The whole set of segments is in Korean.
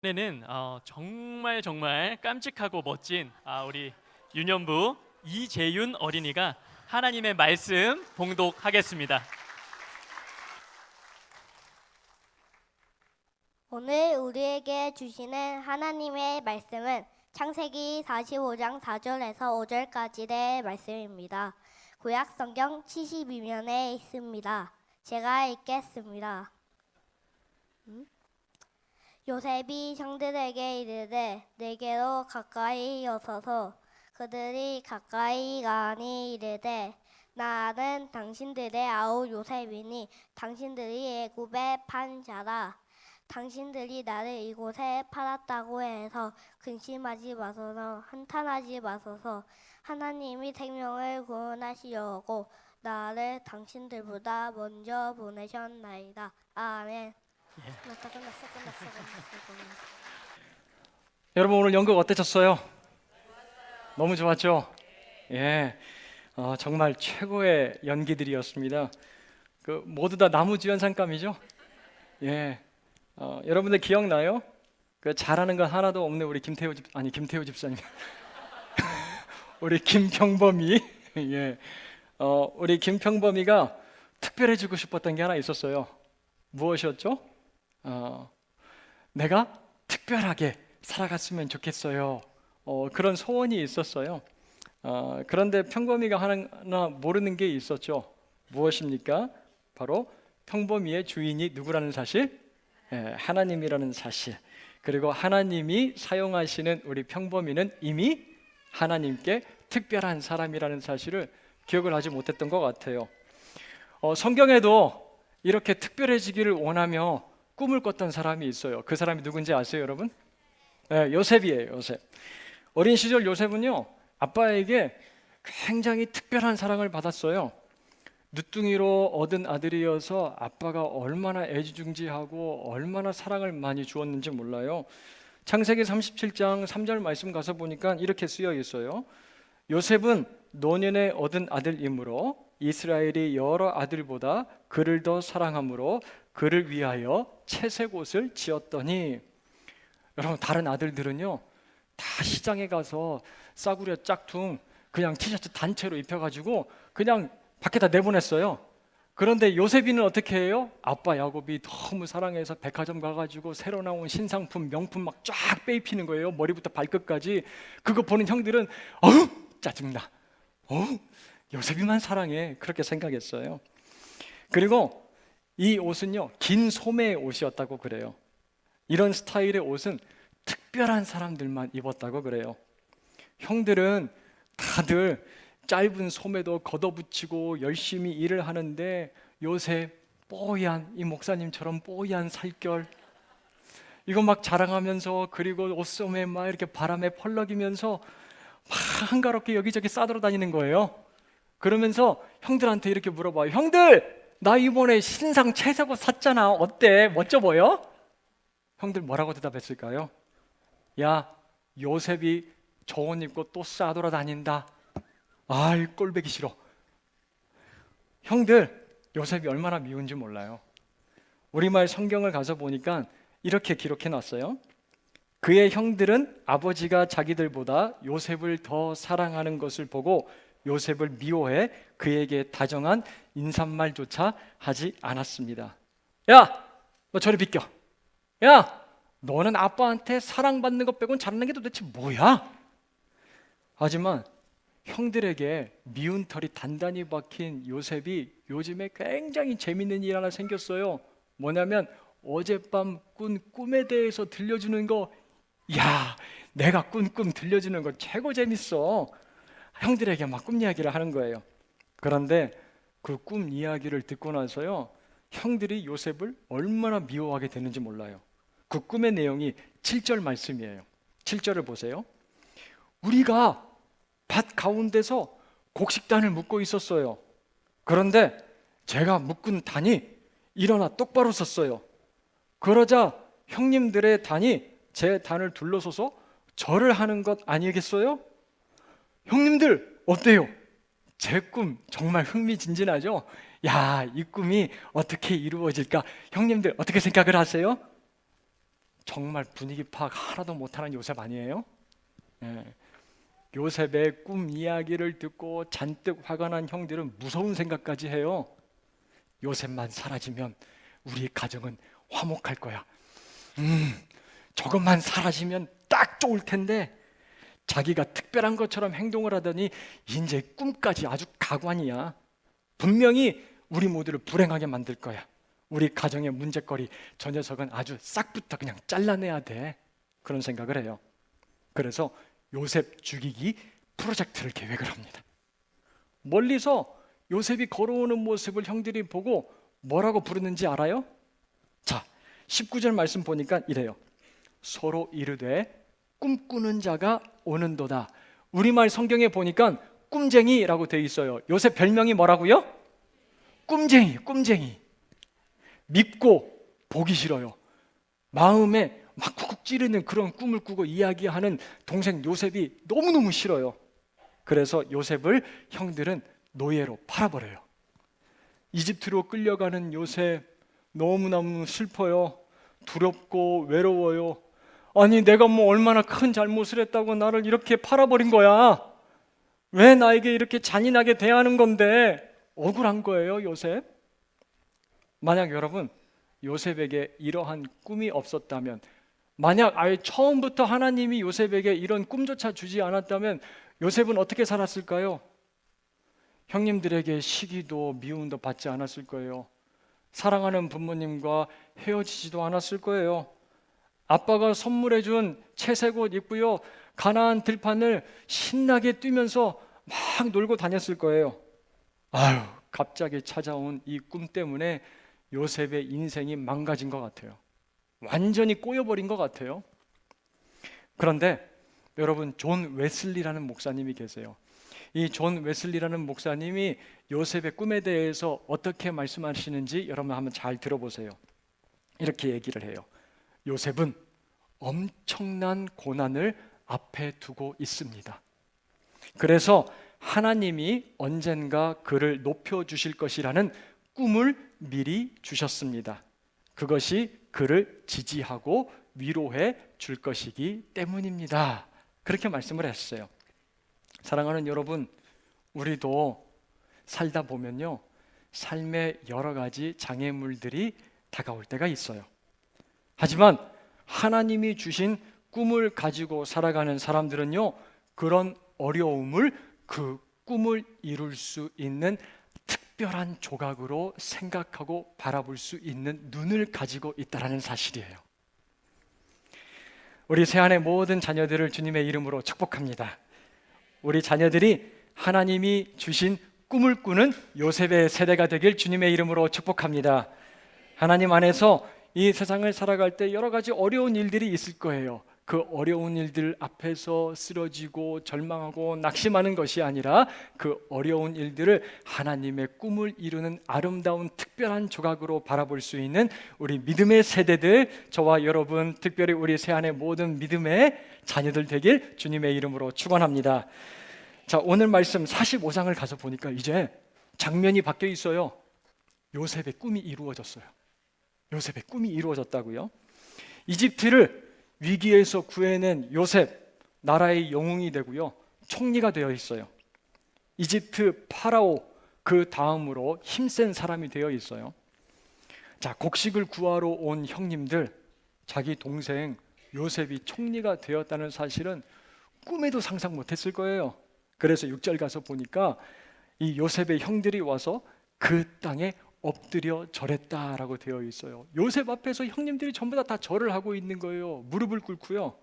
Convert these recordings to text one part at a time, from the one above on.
이번에는 정말 깜찍하고 멋진 우리 유년부 이재윤 어린이가 하나님의 말씀 봉독하겠습니다. 오늘 우리에게 주시는 하나님의 말씀은 창세기 45장 4절에서 5절까지의 말씀입니다. 구약 성경 72면에 있습니다. 제가 읽겠습니다. 요셉이 형들에게 이르되 내게로 가까이 오소서. 그들이 가까이 가니 이르되 나는 당신들의 아우 요셉이니 당신들이 애굽에 판 자라. 당신들이 나를 이곳에 팔았다고 해서 근심하지 마소서. 한탄하지 마소서. 하나님이 생명을 구원하시려고 나를 당신들보다 먼저 보내셨나이다. 아멘. 끝났어. 여러분 오늘 연극 어떠셨어요? 너무 좋았죠? 예, 정말 최고의 연기들이었습니다. 모두 다 나무주연상감이죠? 예, 여러분들 기억나요? 잘하는 건 하나도 없는 우리 김태호 집사님, 우리 김평범이, 예, 우리 김평범이가 특별해지고 싶었던 게 하나 있었어요. 무엇이었죠? 내가 특별하게 살아갔으면 좋겠어요. 그런 소원이 있었어요. 그런데 평범이가 하나 모르는 게 있었죠. 무엇입니까? 바로 평범이의 주인이 누구라는 사실? 하나님이라는 사실. 그리고 하나님이 사용하시는 우리 평범이는 이미 하나님께 특별한 사람이라는 사실을 기억을 하지 못했던 것 같아요. 성경에도 이렇게 특별해지기를 원하며 꿈을 꿨던 사람이 있어요. 그 사람이 누군지 아세요, 여러분? 네, 요셉이에요. 요셉. 어린 시절 요셉은요, 아빠에게 굉장히 특별한 사랑을 받았어요. 늦둥이로 얻은 아들이어서 아빠가 얼마나 애지중지하고 얼마나 사랑을 많이 주었는지 몰라요. 창세기 37장 3절 말씀 가서 보니까 이렇게 쓰여 있어요. 요셉은 노년에 얻은 아들이므로 이스라엘이 여러 아들보다 그를 더 사랑함으로 그를 위하여 채색옷을 지었더니, 여러분 다른 아들들은요 다 시장에 가서 싸구려 짝퉁 그냥 티셔츠 단체로 입혀가지고 그냥 밖에다 내보냈어요. 그런데 요셉이는 어떻게 해요? 아빠 야곱이 너무 사랑해서 백화점 가가지고 새로 나온 신상품 명품 막 쫙 빼입히는 거예요. 머리부터 발끝까지. 그거 보는 형들은 어우 짜증나, 요셉이만 사랑해, 그렇게 생각했어요. 그리고 이 옷은요 긴 소매의 옷이었다고 그래요. 이런 스타일의 옷은 특별한 사람들만 입었다고 그래요. 형들은 다들 짧은 소매도 걷어붙이고 열심히 일을 하는데 요셉 뽀얀, 이 목사님처럼 뽀얀 살결 이거 막 자랑하면서, 그리고 옷소매 막 이렇게 바람에 펄럭이면서 막 한가롭게 여기저기 싸돌아다니는 거예요. 그러면서 형들한테 이렇게 물어봐요. 형들, 나 이번에 신상 채색옷 샀잖아. 어때? 멋져 보여? 형들 뭐라고 대답했을까요? 야, 요셉이 저 옷 입고 또 싸돌아다닌다. 아이, 꼴보기 싫어. 형들, 요셉이 얼마나 미운지 몰라요. 우리말 성경을 가서 보니까 이렇게 기록해 놨어요. 그의 형들은 아버지가 자기들보다 요셉을 더 사랑하는 것을 보고 요셉을 미워해 그에게 다정한 인사말조차 하지 않았습니다. 야, 너 저리 비켜. 야, 너는 아빠한테 사랑받는 것 빼곤 잘하는 게 도대체 뭐야? 하지만 형들에게 미운 털이 단단히 박힌 요셉이 요즘에 굉장히 재밌는 일 하나 생겼어요. 뭐냐면 어젯밤 꾼 꿈에 대해서 들려주는 거. 야, 내가 꾼 꿈 들려주는 거 최고 재밌어. 형들에게 막 꿈 이야기를 하는 거예요. 그런데 그 꿈 이야기를 듣고 나서요, 형들이 요셉을 얼마나 미워하게 되는지 몰라요. 그 꿈의 내용이 7절 말씀이에요. 7절을 보세요. 우리가 밭 가운데서 곡식단을 묶고 있었어요. 그런데 제가 묶은 단이 일어나 똑바로 섰어요. 그러자 형님들의 단이 제 단을 둘러서서 절을 하는 것 아니겠어요? 형님들 어때요? 제 꿈 정말 흥미진진하죠? 야, 이 꿈이 어떻게 이루어질까? 형님들 어떻게 생각을 하세요? 정말 분위기 파악 하나도 못하는 요셉 아니에요? 예. 요셉의 꿈 이야기를 듣고 잔뜩 화가 난 형들은 무서운 생각까지 해요. 요셉만 사라지면 우리 가정은 화목할 거야. 저것만 사라지면 딱 좋을 텐데, 자기가 특별한 것처럼 행동을 하더니 이제 꿈까지 아주 가관이야. 분명히 우리 모두를 불행하게 만들 거야. 우리 가정의 문제거리, 저 녀석은 아주 싹부터 그냥 잘라내야 돼. 그런 생각을 해요. 그래서 요셉 죽이기 프로젝트를 계획을 합니다. 멀리서 요셉이 걸어오는 모습을 형들이 보고 뭐라고 부르는지 알아요? 자, 19절 말씀 보니까 이래요. 서로 이르되 꿈꾸는 자가 오는도다. 우리말 성경에 보니까 꿈쟁이라고 되어 있어요. 요셉 별명이 뭐라고요? 꿈쟁이, 꿈쟁이. 밉고 보기 싫어요. 마음에 막 쿡쿡 찌르는 그런 꿈을 꾸고 이야기하는 동생 요셉이 너무너무 싫어요. 그래서 요셉을 형들은 노예로 팔아버려요. 이집트로 끌려가는 요셉, 너무너무 슬퍼요. 두렵고 외로워요. 아니, 내가 뭐 얼마나 큰 잘못을 했다고 나를 이렇게 팔아버린 거야? 왜 나에게 이렇게 잔인하게 대하는 건데? 억울한 거예요, 요셉. 만약 여러분 요셉에게 이러한 꿈이 없었다면, 만약 아예 처음부터 하나님이 요셉에게 이런 꿈조차 주지 않았다면 요셉은 어떻게 살았을까요? 형님들에게 시기도 미움도 받지 않았을 거예요. 사랑하는 부모님과 헤어지지도 않았을 거예요. 아빠가 선물해준 채색 옷 입고요, 가나안 들판을 신나게 뛰면서 막 놀고 다녔을 거예요. 아유, 갑자기 찾아온 이 꿈 때문에 요셉의 인생이 망가진 것 같아요. 완전히 꼬여버린 것 같아요. 그런데 여러분, 존 웨슬리라는 목사님이 계세요. 이 존 웨슬리라는 목사님이 요셉의 꿈에 대해서 어떻게 말씀하시는지 여러분 한번 잘 들어보세요. 이렇게 얘기를 해요. 요셉은 엄청난 고난을 앞에 두고 있습니다. 그래서 하나님이 언젠가 그를 높여주실 것이라는 꿈을 미리 주셨습니다. 그것이 그를 지지하고 위로해 줄 것이기 때문입니다. 그렇게 말씀을 했어요. 사랑하는 여러분, 우리도 살다 보면요, 삶의 여러 가지 장애물들이 다가올 때가 있어요. 하지만 하나님이 주신 꿈을 가지고 살아가는 사람들은요, 그런 어려움을, 그 꿈을 이룰 수 있는 특별한 조각으로 생각하고 바라볼 수 있는 눈을 가지고 있다는 사실이에요. 우리 세안의 모든 자녀들을 주님의 이름으로 축복합니다. 우리 자녀들이 하나님이 주신 꿈을 꾸는 요셉의 세대가 되길 주님의 이름으로 축복합니다. 하나님 안에서 이 세상을 살아갈 때 여러 가지 어려운 일들이 있을 거예요. 그 어려운 일들 앞에서 쓰러지고 절망하고 낙심하는 것이 아니라 그 어려운 일들을 하나님의 꿈을 이루는 아름다운 특별한 조각으로 바라볼 수 있는 우리 믿음의 세대들, 저와 여러분, 특별히 우리 세안의 모든 믿음의 자녀들 되길 주님의 이름으로 축원합니다. 자, 오늘 말씀 45장을 가서 보니까 이제 장면이 바뀌어 있어요. 요셉의 꿈이 이루어졌어요. 요셉의 꿈이 이루어졌다고요. 이집트를 위기에서 구해낸 요셉, 나라의 영웅이 되고요, 총리가 되어 있어요. 이집트 파라오 그 다음으로 힘센 사람이 되어 있어요. 자, 곡식을 구하러 온 형님들, 자기 동생 요셉이 총리가 되었다는 사실은 꿈에도 상상 못했을 거예요. 그래서 6절 가서 보니까 이 요셉의 형들이 와서 그 땅에 엎드려 절했다라고 되어 있어요. 요셉 앞에서 형님들이 전부 다 절을 하고 있는 거예요. 무릎을 꿇고요.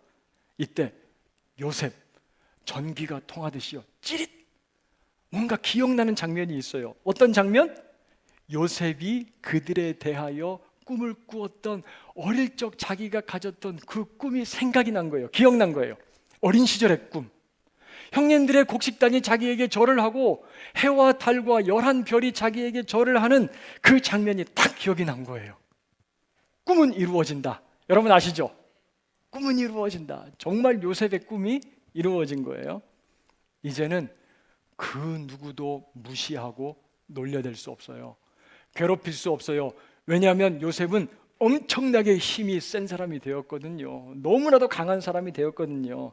이때 요셉 전기가 통하듯이요, 찌릿, 뭔가 기억나는 장면이 있어요. 어떤 장면? 요셉이 그들에 대하여 꿈을 꾸었던 어릴 적 자기가 가졌던 그 꿈이 생각이 난 거예요. 기억난 거예요. 어린 시절의 꿈. 형님들의 곡식단이 자기에게 절을 하고 해와 달과 11별이 자기에게 절을 하는 그 장면이 딱 기억이 난 거예요. 꿈은 이루어진다. 여러분 아시죠? 꿈은 이루어진다. 정말 요셉의 꿈이 이루어진 거예요. 이제는 그 누구도 무시하고 놀려댈 수 없어요. 괴롭힐 수 없어요. 왜냐하면 요셉은 엄청나게 힘이 센 사람이 되었거든요. 너무나도 강한 사람이 되었거든요.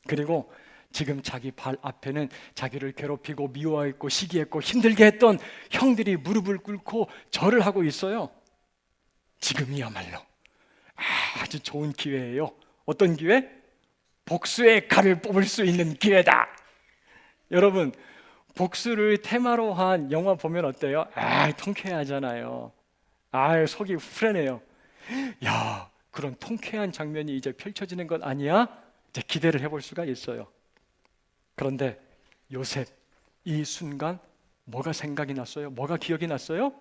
그리고 지금 자기 발 앞에는 자기를 괴롭히고 미워했고 시기했고 힘들게 했던 형들이 무릎을 꿇고 절을 하고 있어요. 지금이야말로 아주 좋은 기회예요. 어떤 기회? 복수의 칼을 뽑을 수 있는 기회다. 여러분, 복수를 테마로 한 영화 보면 어때요? 통쾌하잖아요. 속이 후련해요. 야, 그런 통쾌한 장면이 이제 펼쳐지는 것 아니야? 이제 기대를 해볼 수가 있어요. 그런데 요셉, 이 순간 뭐가 생각이 났어요? 뭐가 기억이 났어요?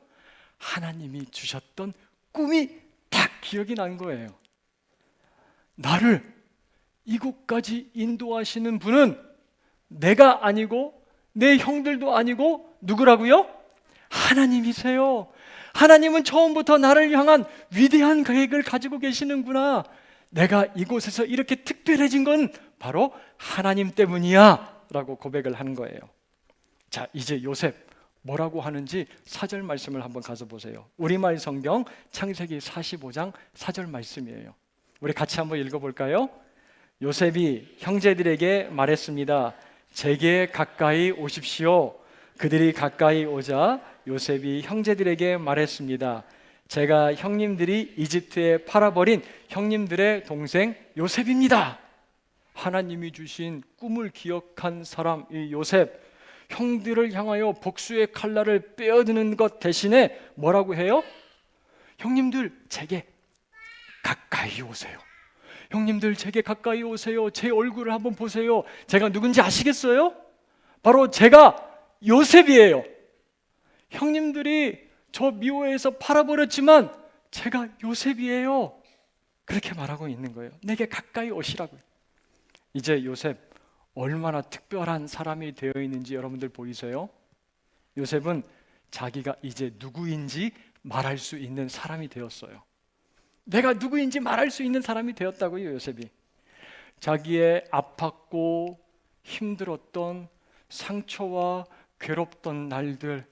하나님이 주셨던 꿈이 딱 기억이 난 거예요. 나를 이곳까지 인도하시는 분은 내가 아니고 내 형들도 아니고 누구라고요? 하나님이세요. 하나님은 처음부터 나를 향한 위대한 계획을 가지고 계시는구나. 내가 이곳에서 이렇게 특별해진 건 바로 하나님 때문이야 라고 고백을 하는 거예요. 자, 이제 요셉 뭐라고 하는지 4절 말씀을 한번 가서 보세요. 우리말 성경 창세기 45장 4절 말씀이에요. 우리 같이 한번 읽어볼까요? 요셉이 형제들에게 말했습니다. 제게 가까이 오십시오. 그들이 가까이 오자 요셉이 형제들에게 말했습니다. 제가 형님들이 이집트에 팔아버린 형님들의 동생 요셉입니다. 하나님이 주신 꿈을 기억한 사람 이 요셉, 형들을 향하여 복수의 칼날을 빼어드는 것 대신에 뭐라고 해요? 형님들 제게 가까이 오세요. 형님들 제게 가까이 오세요. 제 얼굴을 한번 보세요. 제가 누군지 아시겠어요? 바로 제가 요셉이에요. 형님들이 저 미워해서 팔아버렸지만 제가 요셉이에요. 그렇게 말하고 있는 거예요. 내게 가까이 오시라고요. 이제 요셉 얼마나 특별한 사람이 되어 있는지 여러분들 보이세요? 요셉은 자기가 이제 누구인지 말할 수 있는 사람이 되었어요. 내가 누구인지 말할 수 있는 사람이 되었다고요. 요셉이 자기의 아팠고 힘들었던 상처와 괴롭던 날들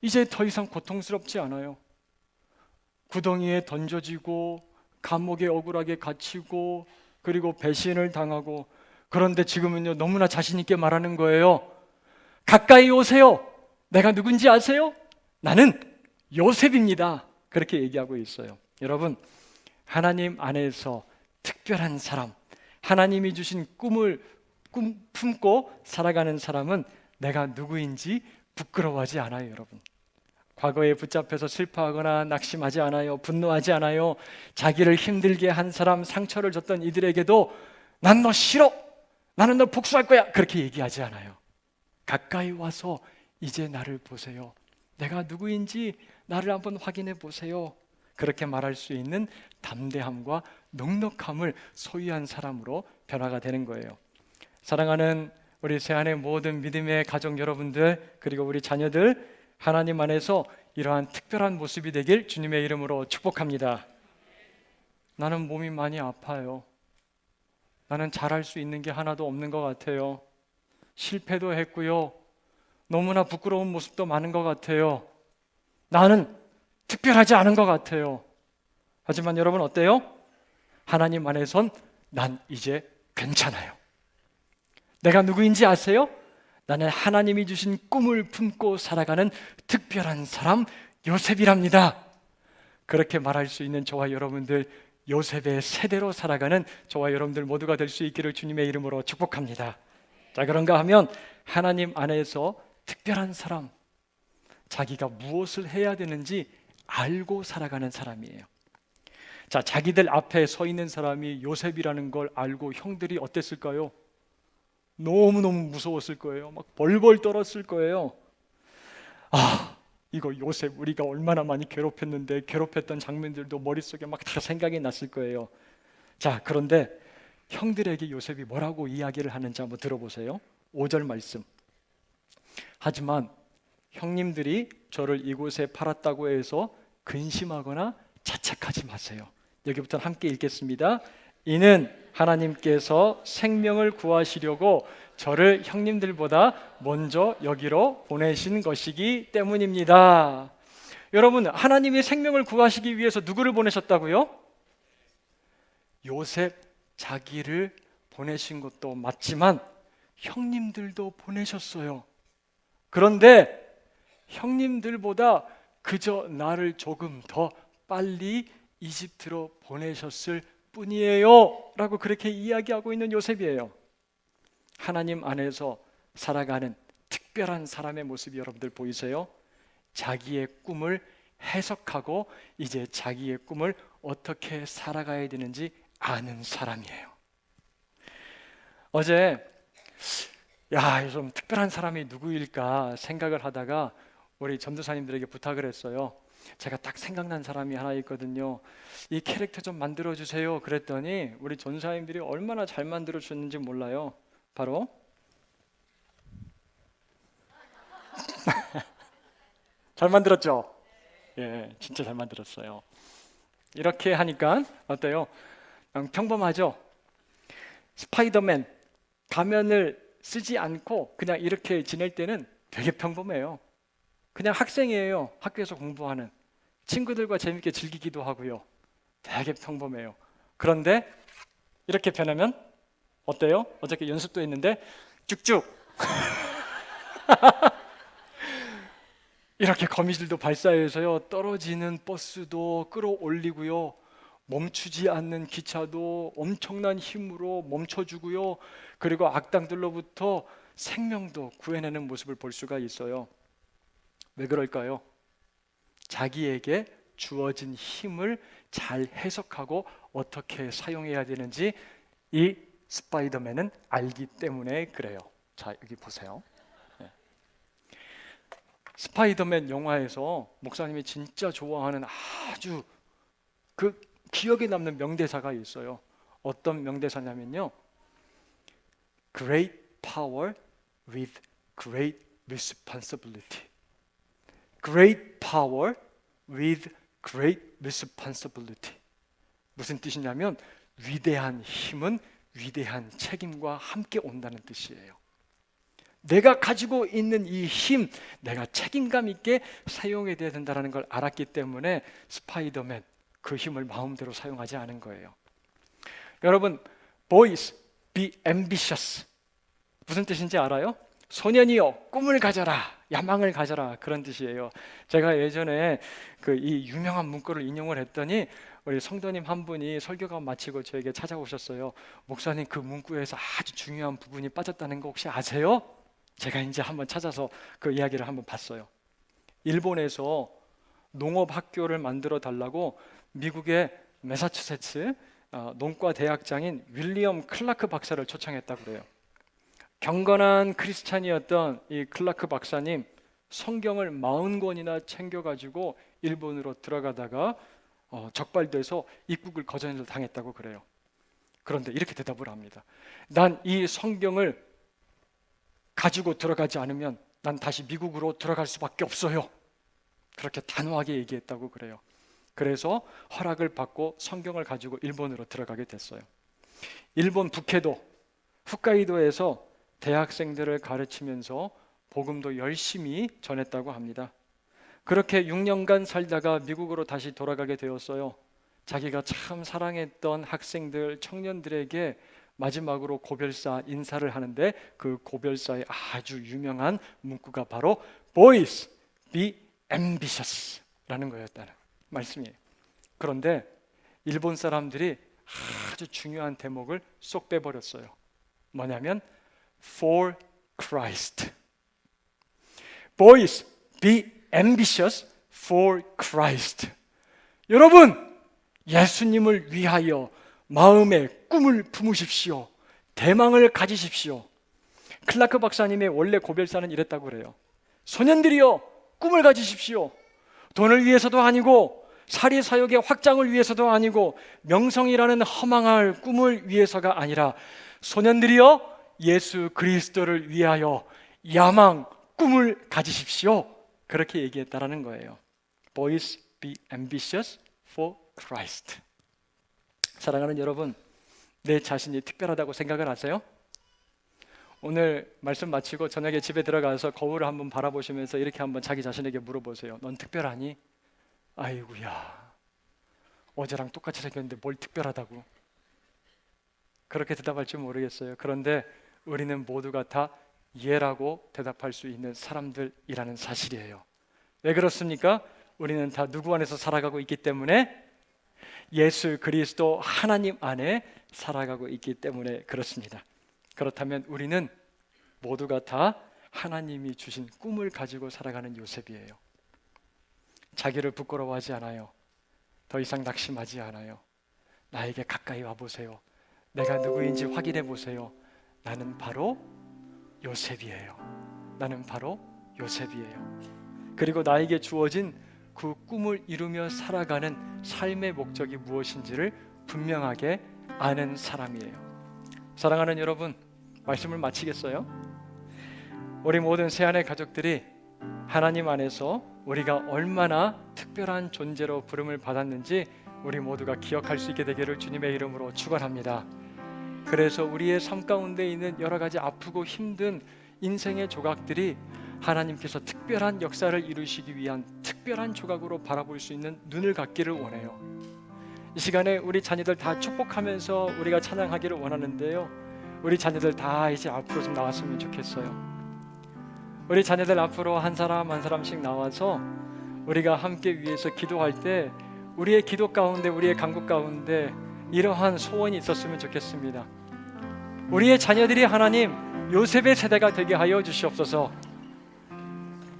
이제 더 이상 고통스럽지 않아요. 구덩이에 던져지고 감옥에 억울하게 갇히고 그리고 배신을 당하고, 그런데 지금은요 너무나 자신 있게 말하는 거예요. 가까이 오세요. 내가 누군지 아세요? 나는 요셉입니다. 그렇게 얘기하고 있어요. 여러분, 하나님 안에서 특별한 사람, 하나님이 주신 꿈을 품고 살아가는 사람은 내가 누구인지 부끄러워하지 않아요. 여러분, 과거에 붙잡혀서 슬퍼하거나 낙심하지 않아요. 분노하지 않아요. 자기를 힘들게 한 사람, 상처를 줬던 이들에게도 난 너 싫어, 나는 너 복수할 거야, 그렇게 얘기하지 않아요. 가까이 와서 이제 나를 보세요. 내가 누구인지 나를 한번 확인해 보세요. 그렇게 말할 수 있는 담대함과 넉넉함을 소유한 사람으로 변화가 되는 거예요. 사랑하는 우리 세안의 모든 믿음의 가족 여러분들, 그리고 우리 자녀들, 하나님 안에서 이러한 특별한 모습이 되길 주님의 이름으로 축복합니다. 나는 몸이 많이 아파요. 나는 잘할 수 있는 게 하나도 없는 것 같아요. 실패도 했고요. 너무나 부끄러운 모습도 많은 것 같아요. 나는 특별하지 않은 것 같아요. 하지만 여러분 어때요? 하나님 안에선 난 이제 괜찮아요. 내가 누구인지 아세요? 나는 하나님이 주신 꿈을 품고 살아가는 특별한 사람 요셉이랍니다. 그렇게 말할 수 있는 저와 여러분들, 요셉의 세대로 살아가는 저와 여러분들 모두가 될 수 있기를 주님의 이름으로 축복합니다. 자, 그런가 하면 하나님 안에서 특별한 사람, 자기가 무엇을 해야 되는지 알고 살아가는 사람이에요. 자, 자기들 앞에 서 있는 사람이 요셉이라는 걸 알고 형들이 어땠을까요? 너무너무 무서웠을 거예요. 막 벌벌 떨었을 거예요. 이거 요셉 우리가 얼마나 많이 괴롭혔는데, 괴롭혔던 장면들도 머릿속에 막 다 생각이 났을 거예요. 자, 그런데 형들에게 요셉이 뭐라고 이야기를 하는지 한번 들어보세요. 5절 말씀. 하지만 형님들이 저를 이곳에 팔았다고 해서 근심하거나 자책하지 마세요. 여기부터 함께 읽겠습니다. 이는 하나님께서 생명을 구하시려고 저를 형님들보다 먼저 여기로 보내신 것이기 때문입니다. 여러분, 하나님이 생명을 구하시기 위해서 누구를 보내셨다고요? 요셉 자기를 보내신 것도 맞지만 형님들도 보내셨어요. 그런데 형님들보다 그저 나를 조금 더 빨리 이집트로 보내셨을 뿐이에요 라고 그렇게 이야기하고 있는 요셉이에요. 하나님 안에서 살아가는 특별한 사람의 모습이 여러분들 보이세요? 자기의 꿈을 해석하고 이제 자기의 꿈을 어떻게 살아가야 되는지 아는 사람이에요. 어제 좀 특별한 사람이 누구일까 생각을 하다가 우리 전도사님들에게 부탁을 했어요. 제가 딱 생각난 사람이 하나 있거든요. 이 캐릭터 좀 만들어 주세요. 그랬더니 우리 전도사님들이 얼마나 잘 만들어 주셨는지 몰라요. 바로 잘 만들었죠? 예, 진짜 잘 만들었어요. 이렇게 하니까 어때요? 평범하죠? 스파이더맨 가면을 쓰지 않고 그냥 이렇게 지낼 때는 되게 평범해요. 그냥 학생이에요. 학교에서 공부하는 친구들과 재밌게 즐기기도 하고요. 되게 평범해요. 그런데 이렇게 변하면 어때요? 어저께 연습도 했는데 쭉쭉 이렇게 거미줄도 발사해서요, 떨어지는 버스도 끌어올리고요, 멈추지 않는 기차도 엄청난 힘으로 멈춰주고요, 그리고 악당들로부터 생명도 구해내는 모습을 볼 수가 있어요. 왜 그럴까요? 자기에게 주어진 힘을 잘 해석하고 어떻게 사용해야 되는지 이 스파이더맨은 알기 때문에 그래요. 자, 여기 보세요. 스파이더맨 영화에서 목사님이 진짜 좋아하는 아주 그 기억에 남는 명대사가 있어요. 어떤 명대사냐면요, Great power with great responsibility. Great power with great responsibility. 무슨 뜻이냐면 위대한 힘은 위대한 책임과 함께 온다는 뜻이에요. 내가 가지고 있는 이 힘, 내가 책임감 있게 사용해야 된다는 걸 알았기 때문에 스파이더맨 그 힘을 마음대로 사용하지 않은 거예요. 여러분, boys, be ambitious. 무슨 뜻인지 알아요? 소년이여, 꿈을 가져라, 야망을 가져라, 그런 뜻이에요. 제가 예전에 이 유명한 문구를 인용을 했더니 우리 성도님 한 분이 설교가 마치고 저에게 찾아오셨어요. 목사님, 그 문구에서 아주 중요한 부분이 빠졌다는 거 혹시 아세요? 제가 이제 한번 찾아서 그 이야기를 한번 봤어요. 일본에서 농업학교를 만들어 달라고 미국의 매사추세츠 농과 대학장인 윌리엄 클라크 박사를 초청했다고 그래요. 경건한 크리스찬이었던 이 클라크 박사님, 성경을 40권이나 챙겨가지고 일본으로 들어가다가 적발돼서 입국을 거절을 당했다고 그래요. 그런데 이렇게 대답을 합니다. 난 이 성경을 가지고 들어가지 않으면 난 다시 미국으로 들어갈 수밖에 없어요. 그렇게 단호하게 얘기했다고 그래요. 그래서 허락을 받고 성경을 가지고 일본으로 들어가게 됐어요. 일본 북해도 홋카이도에서 대학생들을 가르치면서 복음도 열심히 전했다고 합니다. 그렇게 6년간 살다가 미국으로 다시 돌아가게 되었어요. 자기가 참 사랑했던 학생들, 청년들에게 마지막으로 고별사 인사를 하는데 그 고별사의 아주 유명한 문구가 바로 Boys, be ambitious 라는 거였다는 말씀이에요. 그런데 일본 사람들이 아주 중요한 대목을 쏙 빼버렸어요. 뭐냐면 For Christ. Boys, be ambitious for Christ. 여러분, 예수님을 위하여 마음에 꿈을 품으십시오. 대망을 가지십시오. 클라크 박사님의 원래 고별사는 이랬다고 그래요. 소년들이여, 꿈을 가지십시오. 돈을 위해서도 아니고 사리 사욕의 확장을 위해서도 아니고 명성이라는 허망할 꿈을 위해서가 아니라 소년들이여, 예수 그리스도를 위하여 야망, 꿈을 가지십시오. 그렇게 얘기했다라는 거예요. Boys, be ambitious for Christ. 사랑하는 여러분, 내 자신이 특별하다고 생각을 하세요? 오늘 말씀 마치고 저녁에 집에 들어가서 거울을 한번 바라보시면서 이렇게 한번 자기 자신에게 물어보세요. 넌 특별하니? 아이고야, 어제랑 똑같이 생겼는데 뭘 특별하다고 그렇게 대답할지 모르겠어요. 그런데 우리는 모두가 다 예라고 대답할 수 있는 사람들이라는 사실이에요. 왜 그렇습니까? 우리는 다 누구 안에서 살아가고 있기 때문에, 예수 그리스도 하나님 안에 살아가고 있기 때문에 그렇습니다. 그렇다면 우리는 모두가 다 하나님이 주신 꿈을 가지고 살아가는 요셉이에요. 자기를 부끄러워하지 않아요. 더 이상 낙심하지 않아요. 나에게 가까이 와보세요. 내가 누구인지 확인해 보세요. 나는 바로 요셉이에요. 나는 바로 요셉이에요. 그리고 나에게 주어진 그 꿈을 이루며 살아가는 삶의 목적이 무엇인지를 분명하게 아는 사람이에요. 사랑하는 여러분, 말씀을 마치겠어요. 우리 모든 새하늘 가족들이 하나님 안에서 우리가 얼마나 특별한 존재로 부름을 받았는지 우리 모두가 기억할 수 있게 되기를 주님의 이름으로 축원합니다. 그래서 우리의 삶 가운데 있는 여러 가지 아프고 힘든 인생의 조각들이 하나님께서 특별한 역사를 이루시기 위한 특별한 조각으로 바라볼 수 있는 눈을 갖기를 원해요. 이 시간에 우리 자녀들 다 축복하면서 우리가 찬양하기를 원하는데요, 우리 자녀들 다 이제 앞으로 좀 나왔으면 좋겠어요. 우리 자녀들 앞으로 한 사람 한 사람씩 나와서 우리가 함께 위해서 기도할 때 우리의 기도 가운데, 우리의 간구 가운데 이러한 소원이 있었으면 좋겠습니다. 우리의 자녀들이 하나님 요셉의 세대가 되게 하여 주시옵소서.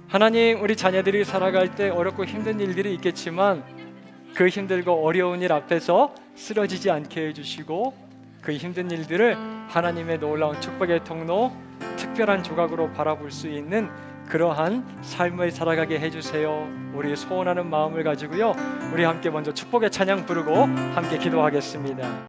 하나님, 우리 자녀들이 살아갈 때 어렵고 힘든 일들이 있겠지만 그 힘들고 어려운 일 앞에서 쓰러지지 않게 해주시고, 그 힘든 일들을 하나님의 놀라운 축복의 통로, 특별한 조각으로 바라볼 수 있는 그러한 삶을 살아가게 해주세요. 우리 소원하는 마음을 가지고요, 우리 함께 먼저 축복의 찬양 부르고 함께 기도하겠습니다.